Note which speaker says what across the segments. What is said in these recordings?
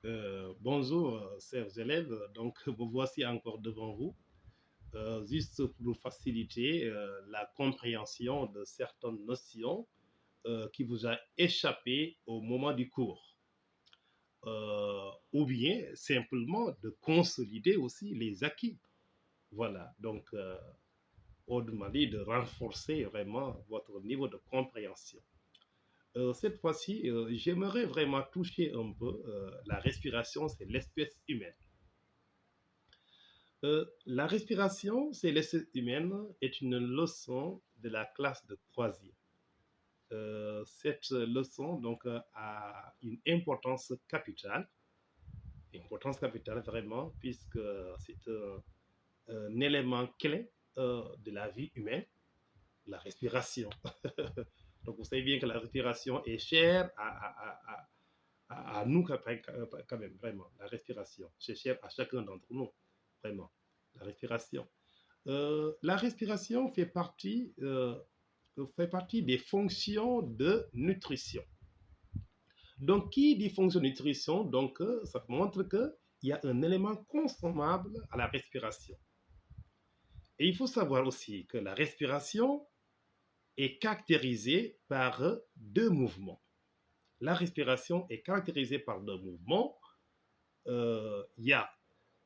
Speaker 1: Bonjour, chers élèves. Donc, vous voici encore devant vous, juste pour vous faciliter la compréhension de certaines notions qui vous a échappé au moment du cours. Ou bien simplement de consolider aussi les acquis. Voilà, donc, autrement dit, de renforcer vraiment votre niveau de compréhension. Cette fois-ci, j'aimerais vraiment toucher un peu la respiration, c'est l'espèce humaine. La respiration, c'est l'essence humaine, est une leçon de la classe de troisième. Cette leçon donc a une importance capitale vraiment, puisque c'est un élément clé de la vie humaine, la respiration. Donc vous savez bien que la respiration est chère à nous quand même, vraiment, la respiration. C'est cher à chacun d'entre nous, vraiment, la respiration. La respiration fait partie des fonctions de nutrition. Donc, qui dit fonction de nutrition, donc, ça montre qu'il y a un élément consommable à la respiration. Et il faut savoir aussi que la respiration est caractérisée par deux mouvements. La respiration est caractérisée par deux mouvements. Il y a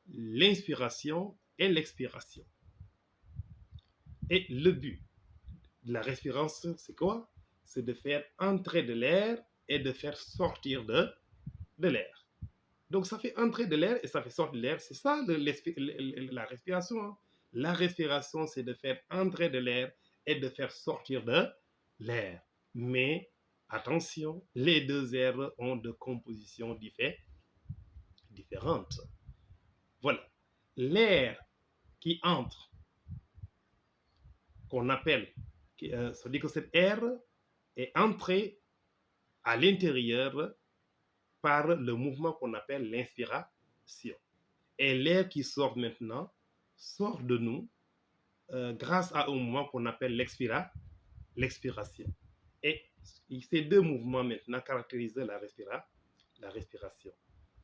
Speaker 1: l'inspiration et l'expiration. Et le but de la respiration, c'est quoi? C'est de faire entrer de l'air et de faire sortir de l'air. Donc ça fait entrer de l'air et ça fait sortir de l'air. C'est ça la respiration. Hein. La respiration, c'est de faire entrer de l'air et de faire sortir de l'air. Mais attention, les deux airs ont de compositions différentes. Voilà. L'air qui entre, qu'on appelle, ça veut dire que cet air est entré à l'intérieur par le mouvement qu'on appelle l'inspiration. Et l'air qui sort maintenant sort de nous grâce à un mouvement qu'on appelle l'expiration. Et ces deux mouvements maintenant caractérisent la respiration.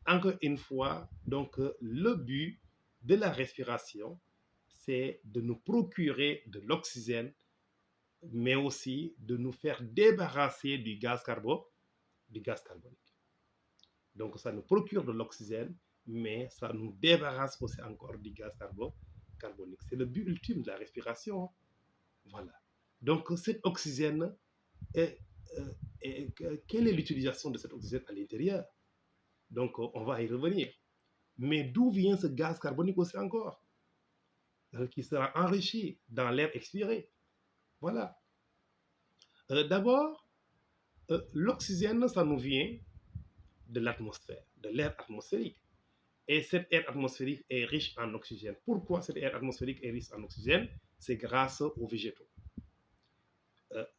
Speaker 1: Encore une fois, donc, le but de la respiration, c'est de nous procurer de l'oxygène, mais aussi de nous faire débarrasser du gaz carbonique. Donc, ça nous procure de l'oxygène, mais ça nous débarrasse aussi encore du gaz carbonique. C'est le but ultime de la respiration. Voilà. Donc, cet oxygène, quelle est l'utilisation de cet oxygène à l'intérieur? Donc, on va y revenir. Mais d'où vient ce gaz carbonique aussi encore, qui sera enrichi dans l'air expiré? Voilà. D'abord, l'oxygène, ça nous vient de l'atmosphère, de l'air atmosphérique. Et cet air atmosphérique est riche en oxygène. Pourquoi cet air atmosphérique est riche en oxygène? C'est grâce aux végétaux.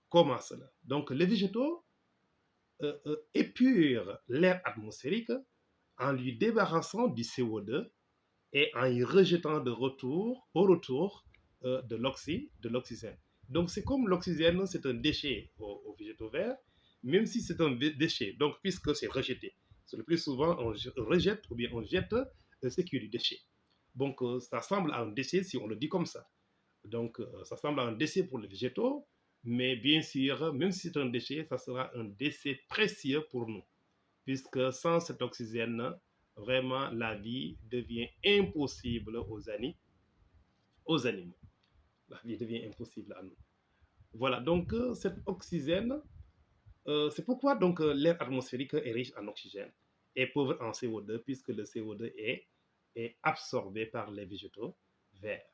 Speaker 1: Comment cela? Donc, les végétaux épurent l'air atmosphérique en lui débarrassant du CO2 et en y rejetant au retour de l'oxygène. Donc, c'est comme l'oxygène, c'est un déchet aux végétaux verts, même si c'est un déchet, donc puisque c'est rejeté. C'est le plus souvent, on rejette ou bien on jette ce qui est du déchet. Donc, ça semble à un déchet si on le dit comme ça. Donc, ça semble à un déchet pour les végétaux, mais bien sûr, même si c'est un déchet, ça sera un déchet précieux pour nous, puisque sans cet oxygène, vraiment, la vie devient impossible aux animaux. La vie devient impossible à nous. Voilà, donc cet oxygène, c'est pourquoi donc l'air atmosphérique est riche en oxygène et pauvre en CO2, puisque le CO2 est absorbé par les végétaux verts.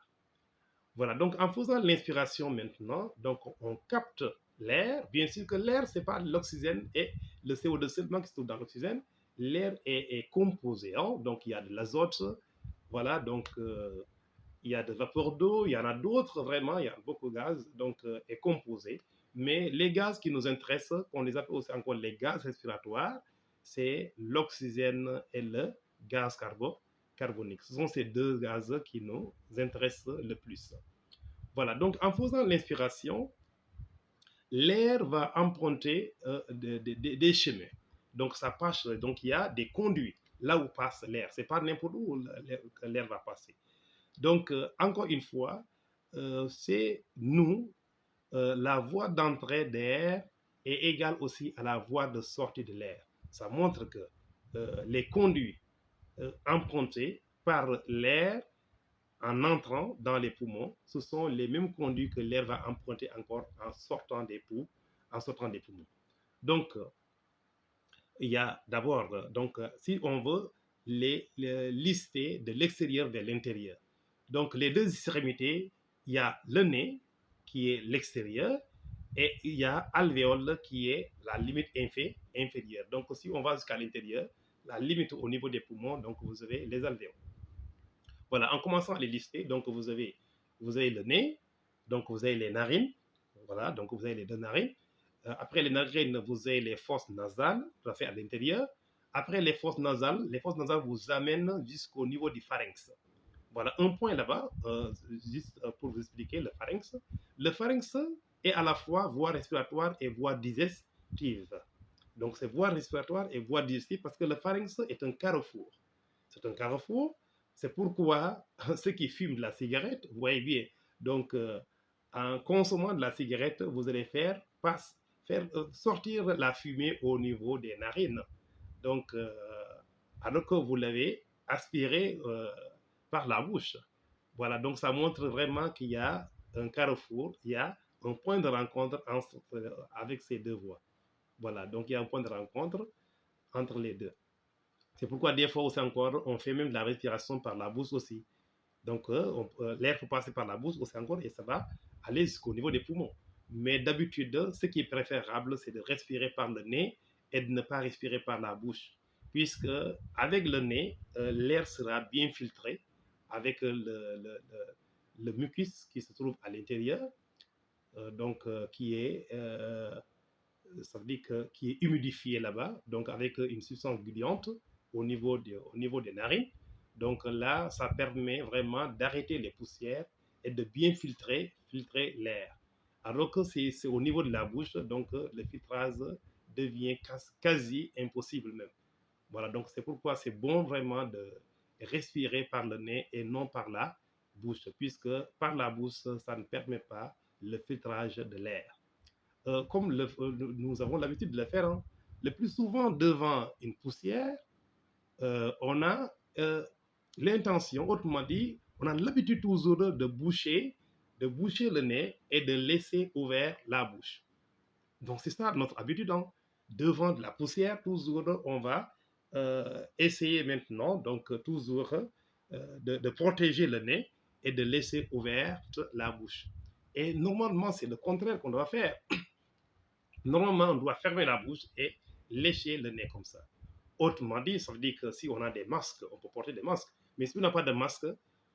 Speaker 1: Voilà, donc en faisant l'inspiration maintenant, donc on capte l'air. Bien sûr que l'air, ce n'est pas l'oxygène et le CO2 seulement qui se trouve dans l'oxygène. L'air est composé, hein? Donc il y a de l'azote, voilà, donc il y a de vapeur d'eau, il y en a d'autres vraiment, il y a beaucoup de gaz, donc est composé. Mais les gaz qui nous intéressent, on les appelle aussi encore les gaz respiratoires, c'est l'oxygène et le gaz carbonique. Ce sont ces deux gaz qui nous intéressent le plus. Voilà, donc en faisant l'inspiration, l'air va emprunter des chemins. Donc ça passe, donc il y a des conduits. là où passe l'air. C'est pas n'importe où que l'air va passer. Donc, encore une fois, c'est nous, la voie d'entrée d'air est égale aussi à la voie de sortie de l'air. Ça montre que les conduits empruntés par l'air en entrant dans les poumons, ce sont les mêmes conduits que l'air va emprunter encore en sortant des poumons. Donc, il y a d'abord, si on veut les lister de l'extérieur vers l'intérieur. Donc, les deux extrémités, il y a le nez qui est l'extérieur et il y a alvéole qui est la limite inférieure. Donc, si on va jusqu'à l'intérieur, la limite au niveau des poumons, donc vous avez les alvéoles. Voilà, en commençant à les lister, donc vous avez le nez, donc vous avez les narines, voilà, donc vous avez les deux narines. Après les narines, vous avez les fosses nasales, tout à fait à l'intérieur. Après les fosses nasales vous amènent jusqu'au niveau du pharynx. Voilà, un point là-bas, juste pour vous expliquer le pharynx. Le pharynx est à la fois voie respiratoire et voie digestive. Donc c'est voie respiratoire et voie digestive parce que le pharynx est un carrefour. C'est un carrefour. C'est pourquoi ceux qui fument de la cigarette, vous voyez bien, donc en consommant de la cigarette, vous allez faire sortir la fumée au niveau des narines. Donc, alors que vous l'avez aspiré par la bouche. Voilà, donc ça montre vraiment qu'il y a un carrefour, il y a un point de rencontre avec ces deux voies. Voilà, donc il y a un point de rencontre entre les deux. C'est pourquoi des fois aussi encore, on fait même de la respiration par la bouche aussi. Donc l'air peut passer par la bouche aussi encore et ça va aller jusqu'au niveau des poumons. Mais d'habitude, ce qui est préférable, c'est de respirer par le nez et de ne pas respirer par la bouche. Puisque avec le nez, l'air sera bien filtré avec le mucus qui se trouve à l'intérieur, qui est ça veut dire qui est humidifié là-bas, donc avec une substance gluante au niveau des narines. Donc là, ça permet vraiment d'arrêter les poussières et de bien filtrer l'air. Alors que c'est au niveau de la bouche, donc le filtrage devient quasi impossible même. Voilà, donc c'est pourquoi c'est bon vraiment de respirer par le nez et non par la bouche, puisque par la bouche, ça ne permet pas le filtrage de l'air. Comme nous avons l'habitude de le faire, hein. Le plus souvent devant une poussière, on a l'intention, autrement dit, on a l'habitude toujours de boucher le nez et de laisser ouvert la bouche. Donc c'est ça notre habitude, hein. Devant de la poussière, toujours on va essayer maintenant, donc toujours de protéger le nez et de laisser ouverte la bouche. Et normalement, c'est le contraire qu'on doit faire. Normalement, on doit fermer la bouche et lécher le nez comme ça. Autrement dit, ça veut dire que si on a des masques, on peut porter des masques. Mais si on n'a pas de masque,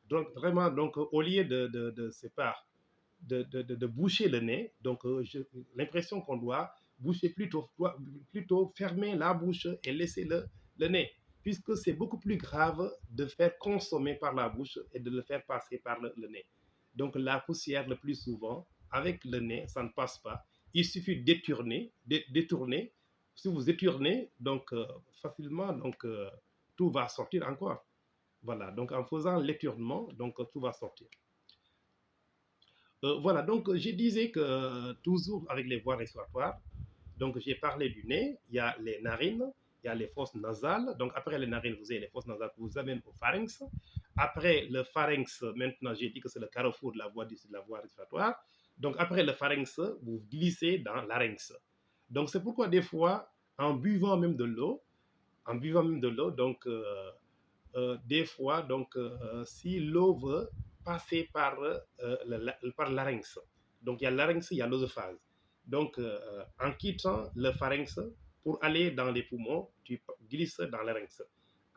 Speaker 1: donc vraiment, donc, au lieu de boucher le nez, donc j'ai l'impression qu'on doit boucher plutôt fermer la bouche et laisser le nez. Puisque c'est beaucoup plus grave de faire consommer par la bouche et de le faire passer par le nez. Donc la poussière, le plus souvent, avec le nez, ça ne passe pas. Il suffit détourner. Si vous étournez, donc facilement, donc tout va sortir encore. Voilà, donc en faisant l'étournement, donc tout va sortir. Voilà, donc je disais que toujours avec les voies respiratoires, donc j'ai parlé du nez, il y a les narines, il y a les fosses nasales. Donc après les narines, vous avez les fosses nasales qui vous amènent au pharynx. Après le pharynx, maintenant j'ai dit que c'est le carrefour de la voie respiratoire. Donc après le pharynx, vous glissez dans larynx. Donc c'est pourquoi des fois, en buvant même de l'eau, donc des fois, donc si l'eau veut passer par le larynx, donc il y a le larynx, il y a l'œsophage. Donc en quittant le pharynx pour aller dans les poumons, tu glisses dans le larynx.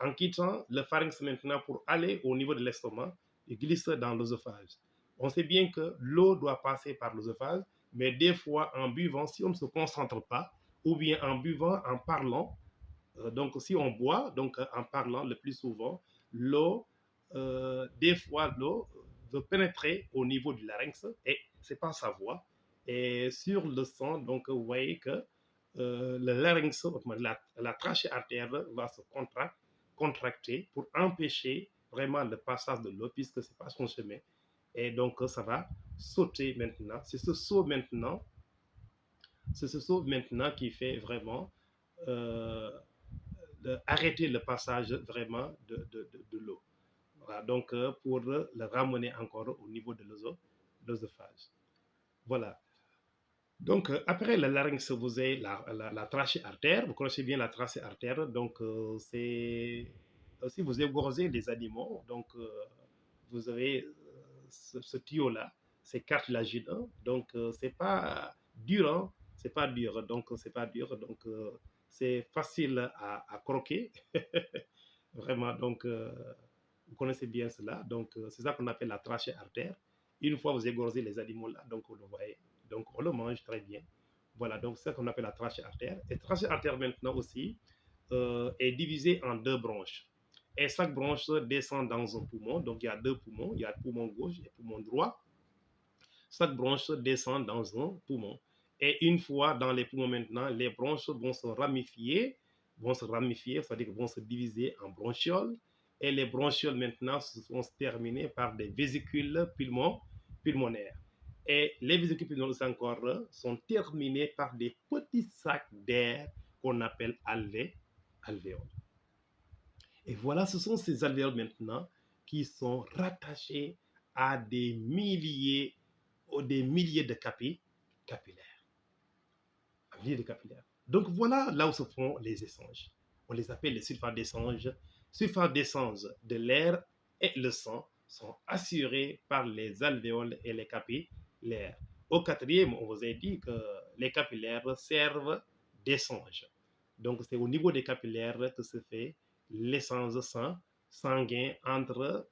Speaker 1: En quittant le pharynx maintenant pour aller au niveau de l'estomac, tu glisses dans l'œsophage. On sait bien que l'eau doit passer par l'œsophage, mais des fois en buvant, si on ne se concentre pas, ou bien en buvant, en parlant, donc si on boit, donc en parlant le plus souvent, l'eau, des fois l'eau veut pénétrer au niveau du larynx et c'est pas sa voix. Et sur le son, donc vous voyez que le larynx, la trachée artérielle va se contracter pour empêcher vraiment le passage de l'eau puisque ce n'est pas son chemin. Et donc, ça va sauter maintenant. C'est ce saut maintenant qui fait vraiment euh, arrêter le passage vraiment de l'eau. Voilà, donc pour le ramener encore au niveau de l'œsophage. Voilà. Donc, après le larynx, vous avez la trachée artère. Vous connaissez bien la trachée artère. Donc, c'est aussi vous égorgez les animaux. Donc, vous avez ce tuyau-là, c'est cartilagineux. Donc, c'est pas dur. Hein? C'est pas dur. Donc, c'est pas dur. Donc, c'est facile à croquer. Vraiment. Donc, vous connaissez bien cela. Donc, c'est ça qu'on appelle la trachée artère. Une fois vous égorgez les animaux là, donc vous le voyez. Donc, on le mange très bien. Voilà, donc c'est ça qu'on appelle la trachée artère. Et la trachée artère maintenant aussi est divisée en deux branches. Et chaque branche descend dans un poumon. Donc, il y a deux poumons. Il y a le poumon gauche et le poumon droit. Chaque branche descend dans un poumon. Et une fois dans les poumons maintenant, les branches vont se ramifier, c'est-à-dire vont se diviser en bronchioles. Et les bronchioles maintenant vont se terminer par des vésicules pulmonaires. Et les vésicules pulmonaires encore sont terminées par des petits sacs d'air qu'on appelle alvéoles. Et voilà, ce sont ces alvéoles maintenant qui sont rattachés à des milliers de capillaires. Milliers de capillaires. Donc voilà là où se font les échanges. On les appelle les sulfates d'échange. Sulfates d'échange de l'air et le sang sont assurés par les alvéoles et les capillaires. Au quatrième, on vous a dit que les capillaires servent d'échange. Donc c'est au niveau des capillaires que se fait l'échange sanguin entre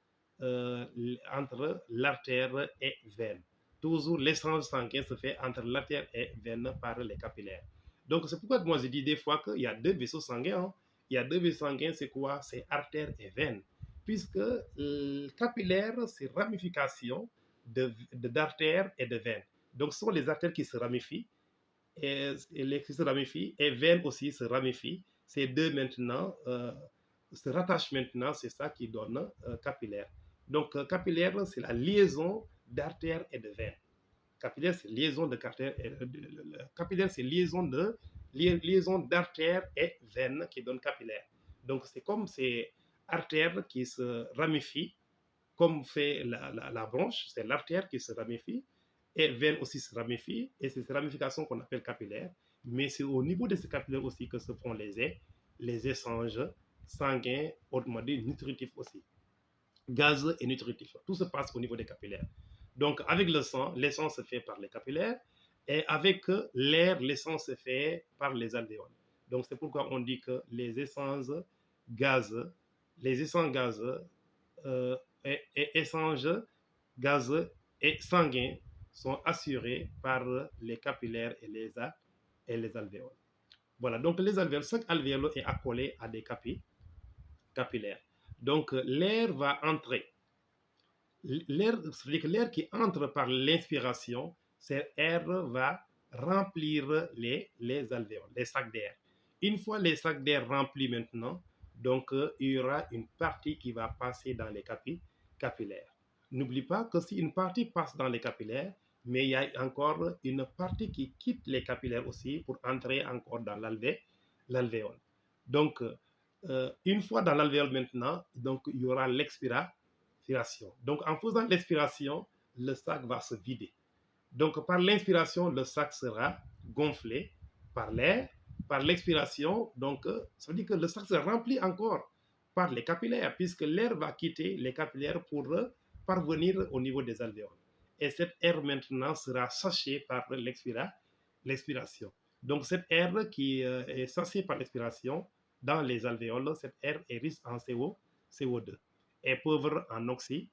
Speaker 1: l'artère et veine. Toujours l'échange sanguin se fait entre l'artère et veine par les capillaires. Donc c'est pourquoi moi je dis des fois qu'il y a deux vaisseaux sanguins. Hein. Il y a deux vaisseaux sanguins, c'est quoi? C'est artère et veine. Puisque le capillaire, c'est ramification d'artères et de veines. Donc ce sont les artères qui se ramifient et les qui se ramifient et veines aussi se ramifient. Ces deux maintenant se rattachent maintenant, c'est ça qui donne capillaire. Donc capillaire, c'est la liaison d'artères et de veines. Capillaire, c'est liaison de capillaire, c'est liaison d'artères et veines qui donne capillaire. Donc c'est comme ces artères qui se ramifient, comme fait la branche, c'est l'artère qui se ramifie, et veine aussi se ramifie, et c'est ces ramifications qu'on appelle capillaires. Mais c'est au niveau de ces capillaires aussi que se font les échanges sanguins, autrement dit nutritifs aussi, gazeux et nutritifs. Tout se passe au niveau des capillaires. Donc, avec le sang se fait par les capillaires, et avec l'air, l'essence se fait par les alvéoles. Donc, c'est pourquoi on dit que les essences gazeux et échanges gazeux et sanguins sont assurés par les capillaires et les alvéoles. Voilà, donc les alvéoles, chaque alvéole est accolé à des capillaires. Donc l'air va entrer. C'est-à-dire que l'air qui entre par l'inspiration, cet air va remplir les alvéoles, les sacs d'air. Une fois les sacs d'air remplis maintenant, donc il y aura une partie qui va passer dans les capillaires. N'oublie pas que si une partie passe dans les capillaires, mais il y a encore une partie qui quitte les capillaires aussi pour entrer encore dans l'alvéole. Donc, une fois dans l'alvéole maintenant, donc, il y aura l'expiration. Donc, en faisant l'expiration, le sac va se vider. Donc, par l'inspiration, le sac sera gonflé par l'air. Par l'expiration, donc, ça veut dire que le sac se remplit encore par les capillaires, puisque l'air va quitter les capillaires pour parvenir au niveau des alvéoles. Et cet air maintenant sera sachée par l'expiration. Donc, cet air qui est sachée par l'expiration dans les alvéoles, cet air est riche en CO2 et pauvre en oxygène.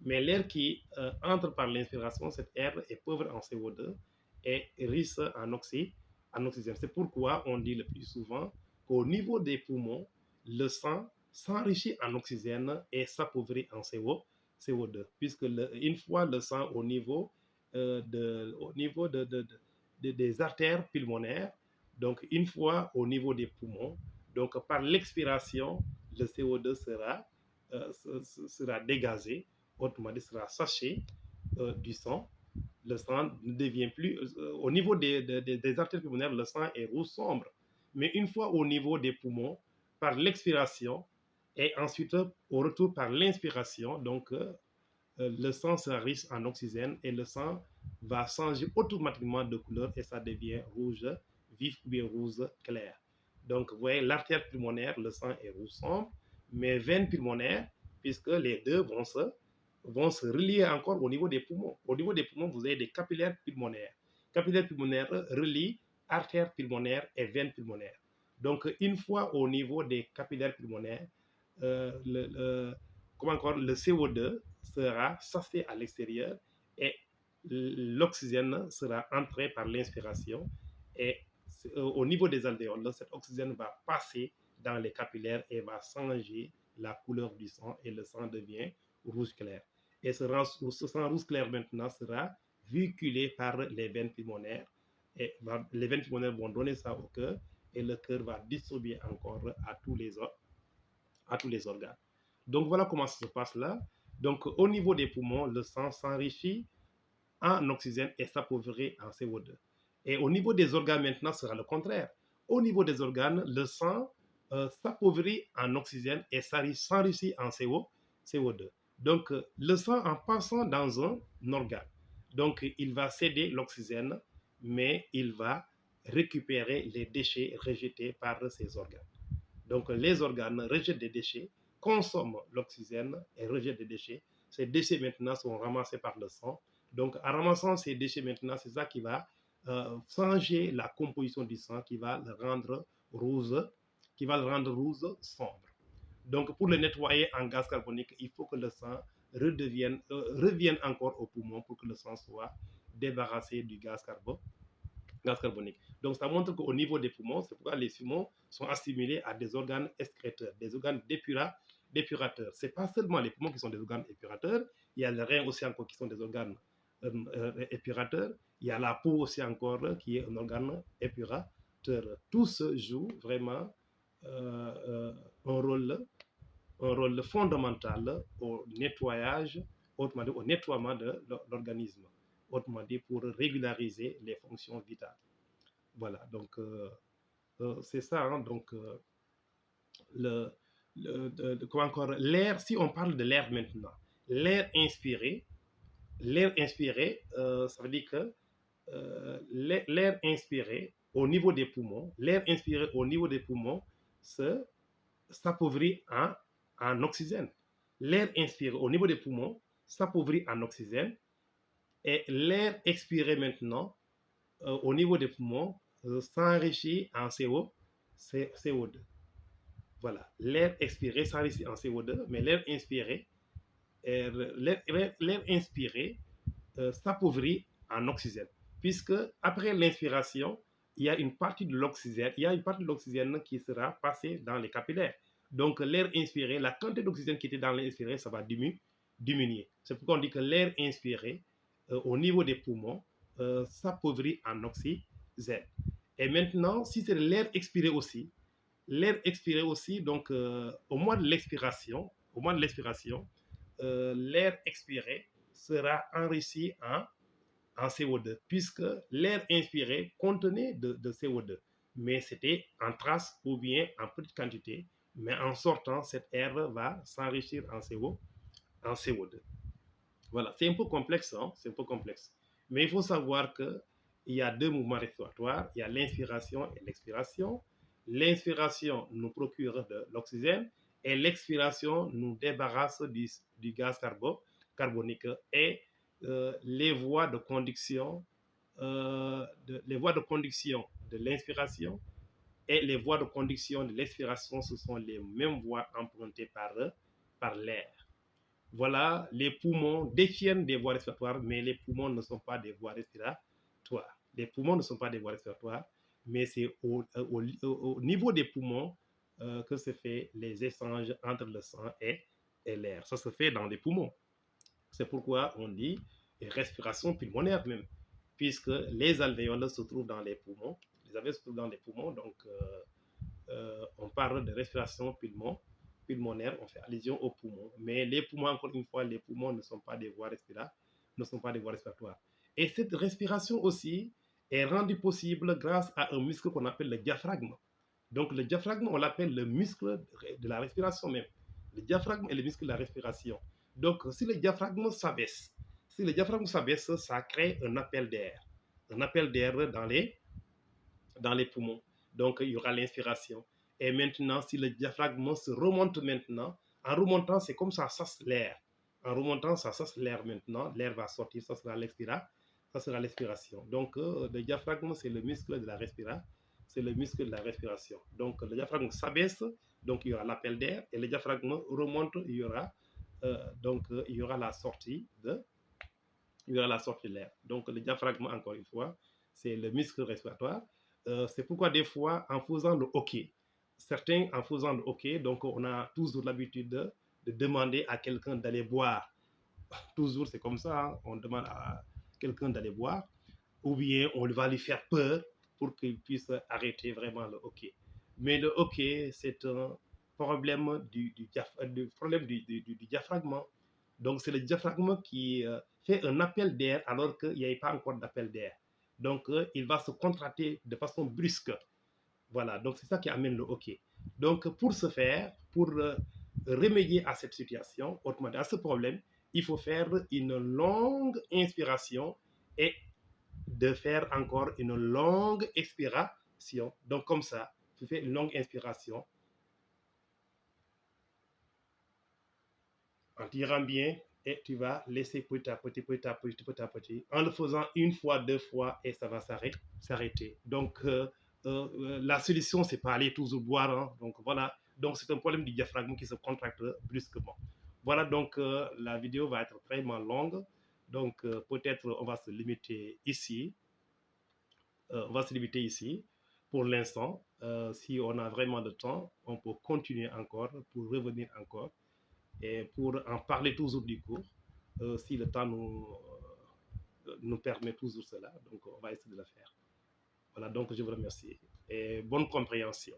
Speaker 1: Mais l'air qui entre par l'inspiration, cet air est pauvre en CO2 et riche en oxygène. C'est pourquoi on dit le plus souvent qu'au niveau des poumons, le sang s'enrichit en oxygène et s'appauvrit en CO2. Puisque une fois le sang au niveau, des artères pulmonaires, donc une fois au niveau des poumons, Donc, par l'expiration, le CO2 sera dégagé, autrement dit, sera saché du sang. Le sang ne devient plus, au niveau des artères pulmonaires, le sang est rouge sombre. Mais une fois au niveau des poumons, par l'expiration et ensuite au retour par l'inspiration, donc le sang sera riche en oxygène et le sang va changer automatiquement de couleur et ça devient rouge vif ou bien rouge clair. Donc, vous voyez, l'artère pulmonaire, le sang est rouge sombre, mais veine pulmonaire, puisque les deux vont se relier encore au niveau des poumons. Au niveau des poumons, vous avez des capillaires pulmonaires. Capillaires pulmonaires relient artère pulmonaire et veine pulmonaire. Donc, une fois au niveau des capillaires pulmonaires, le CO2 sera chassé à l'extérieur et l'oxygène sera entré par l'inspiration et au niveau des alvéoles, cet oxygène va passer dans les capillaires et va changer la couleur du sang et le sang devient rouge clair. Et ce sang rouge clair maintenant sera véhiculé par les veines pulmonaires et les veines pulmonaires vont donner ça au cœur et le cœur va distribuer encore à tous les organes. Donc voilà comment ça se passe là. Donc au niveau des poumons, le sang s'enrichit en oxygène et s'appauvrit en CO2. Et au niveau des organes maintenant, ce sera le contraire. Au niveau des organes, le sang s'appauvrit en oxygène et s'enrichit en CO2. Donc le sang en passant dans un organe, donc il va céder l'oxygène, mais il va récupérer les déchets rejetés par ces organes. Donc les organes rejettent des déchets, consomment l'oxygène et rejettent des déchets. Ces déchets maintenant sont ramassés par le sang. Donc en ramassant ces déchets maintenant, c'est ça qui va changer la composition du sang, qui va le rendre rouge sombre. Donc pour le nettoyer en gaz carbonique, il faut que le sang revienne encore au poumon pour que le sang soit débarrassé du gaz carbonique. Donc ça montre qu'au niveau des poumons, c'est pourquoi les poumons sont assimilés à des organes excréteurs, des organes d'épurateurs. Ce n'est pas seulement les poumons qui sont des organes épurateurs, il y a les reins aussi encore qui sont des organes épurateurs, il y a la peau aussi encore qui est un organe épurateur. Tout se joue vraiment un rôle fondamental au nettoyage, autrement dit au nettoiement de l'organisme, autrement dit pour régulariser les fonctions vitales. Voilà, donc c'est ça, hein, donc comment encore, l'air, si on parle de l'air maintenant, l'air inspiré, ça veut dire que l'air inspiré au niveau des poumons, s'appauvrit en oxygène. L'air inspiré au niveau des poumons s'appauvrit en oxygène et l'air expiré maintenant au niveau des poumons s'enrichit en CO2. Voilà, l'air expiré s'enrichit en CO2, mais l'air inspiré s'appauvrit en oxygène, puisque après l'inspiration, il y a une partie de l'oxygène qui sera passée dans les capillaires. Donc l'air inspiré, la quantité d'oxygène qui était dans l'air inspiré, ça va diminuer. C'est pourquoi on dit que l'air inspiré au niveau des poumons s'appauvrit en oxygène. Et maintenant, si c'est l'air expiré aussi, donc au moment de l'expiration, l'air expiré sera enrichi en CO2, puisque l'air inspiré contenait de CO2, mais c'était en traces ou bien en petite quantité, mais en sortant, cet air va s'enrichir en CO2. Voilà, c'est un peu complexe, hein? C'est un peu complexe. Mais il faut savoir qu'il y a deux mouvements respiratoires, il y a l'inspiration et l'expiration. L'inspiration nous procure de l'oxygène et l'expiration nous débarrasse du gaz carbonique et les voies de conduction de l'inspiration et les voies de conduction de l'expiration, ce sont les mêmes voies empruntées par l'air. Voilà, les poumons détiennent des voies respiratoires, mais les poumons ne sont pas des voies respiratoires. Les poumons ne sont pas des voies respiratoires, mais c'est au niveau des poumons que se fait les échanges entre le sang et l'air. Ça se fait dans les poumons. C'est pourquoi on dit respiration pulmonaire même, puisque les alvéoles se trouvent dans les poumons. Les alvéoles se trouvent dans les poumons, donc on parle de respiration pulmonaire, on fait allusion aux poumons. Mais les poumons, encore une fois, les poumons ne sont pas des voies respiratoires. Et cette respiration aussi est rendue possible grâce à un muscle qu'on appelle le diaphragme. Donc le diaphragme, on l'appelle le muscle de la respiration même. Le diaphragme est le muscle de la respiration. Donc si le diaphragme s'abaisse, ça crée un appel d'air. Un appel d'air dans les poumons. Donc, il y aura l'inspiration. Et maintenant, si le diaphragme se remonte maintenant, en remontant, c'est comme ça l'air. En remontant, ça l'air maintenant. L'air va sortir, ça sera l'expiration. Donc, le diaphragme, c'est le muscle de la respiration. C'est le muscle de la respiration. Donc, le diaphragme s'abaisse, donc il y aura l'appel d'air. Et le diaphragme remonte, il y aura, il y aura la sortie de l'air. Donc, le diaphragme, encore une fois, c'est le muscle respiratoire. C'est pourquoi des fois, en faisant le hockey, certains en faisant le hockey, donc on a toujours l'habitude de demander à quelqu'un d'aller boire. Toujours, c'est comme ça, hein, on demande à quelqu'un d'aller boire, ou bien on va lui faire peur pour qu'il puisse arrêter vraiment le hockey. Mais le hockey, c'est un problème du diaphragme. Donc, c'est le diaphragme qui fait un appel d'air alors qu'il n'y avait pas encore d'appel d'air. Donc, il va se contracter de façon brusque. Voilà, donc c'est ça qui amène le hockey. Donc, pour ce faire, pour remédier à cette situation, autrement dit, à ce problème, il faut faire une longue inspiration et de faire encore une longue expiration. Donc, comme ça, tu fais une longue inspiration en tirant bien et tu vas laisser petit à petit, en le faisant une fois, deux fois et ça va s'arrêter. Donc, la solution, c'est pas aller toujours boire. Hein. Donc, voilà. Donc, c'est un problème du diaphragme qui se contracte brusquement. Voilà, donc la vidéo va être vraiment longue. Donc, peut-être on va se limiter ici. Pour l'instant. Si on a vraiment de temps, on peut continuer encore pour revenir encore et pour en parler toujours du cours, si le temps nous permet toujours cela. Donc, on va essayer de le faire. Voilà, donc je vous remercie et bonne compréhension.